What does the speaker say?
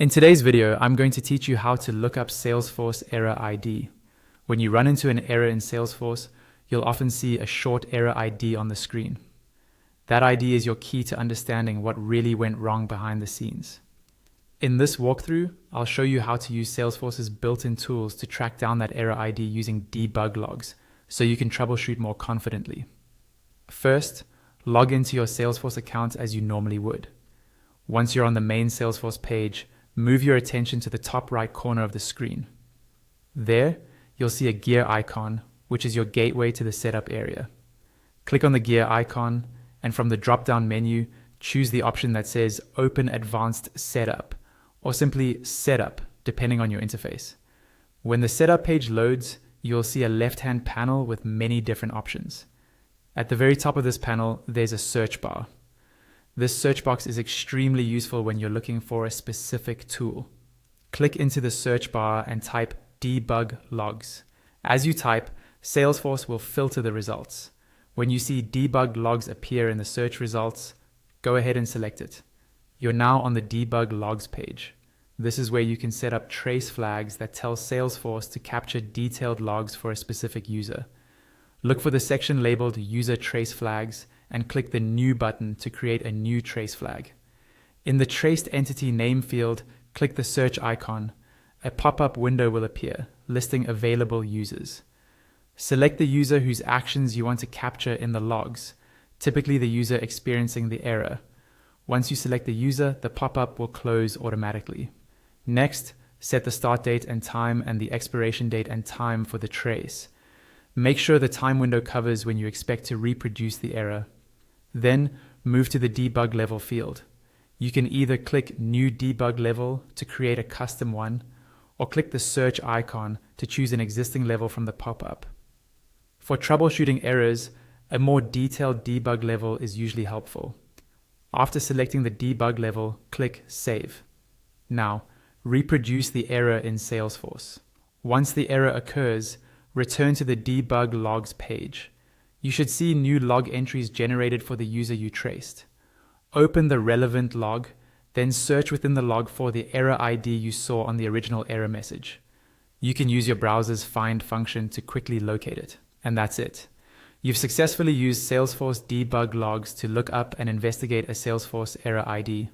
In today's video, I'm going to teach you how to look up Salesforce error ID. When you run into an error in Salesforce, you'll often see a short error ID on the screen. That ID is your key to understanding what really went wrong behind the scenes. In this walkthrough, I'll show you how to use Salesforce's built-in tools to track down that error ID using debug logs, so you can troubleshoot more confidently. First, log into your Salesforce account as you normally would. Once you're on the main Salesforce page, move your attention to the top right corner of the screen. There, you'll see a gear icon, which is your gateway to the setup area. Click on the gear icon, and from the drop-down menu, choose the option that says Open Advanced Setup, or simply Setup, depending on your interface. When the setup page loads, you'll see a left-hand panel with many different options. At the very top of this panel, there's a search bar. This search box is extremely useful when you're looking for a specific tool. Click into the search bar and type debug logs. As you type, Salesforce will filter the results. When you see debug logs appear in the search results, go ahead and select it. You're now on the debug logs page. This is where you can set up trace flags that tell Salesforce to capture detailed logs for a specific user. Look for the section labeled User Trace Flags and click the New button to create a new trace flag. In the Traced Entity Name field, click the search icon. A pop-up window will appear, listing available users. Select the user whose actions you want to capture in the logs, typically the user experiencing the error. Once you select the user, the pop-up will close automatically. Next, set the start date and time and the expiration date and time for the trace. Make sure the time window covers when you expect to reproduce the error. Then, move to the debug level field. You can either click New Debug Level to create a custom one, or click the search icon to choose an existing level from the pop-up. For troubleshooting errors, a more detailed debug level is usually helpful. After selecting the debug level, click Save. Now, reproduce the error in Salesforce. Once the error occurs, return to the debug logs page. You should see new log entries generated for the user you traced. Open the relevant log, then search within the log for the error ID you saw on the original error message. You can use your browser's find function to quickly locate it. And that's it. You've successfully used Salesforce debug logs to look up and investigate a Salesforce error ID.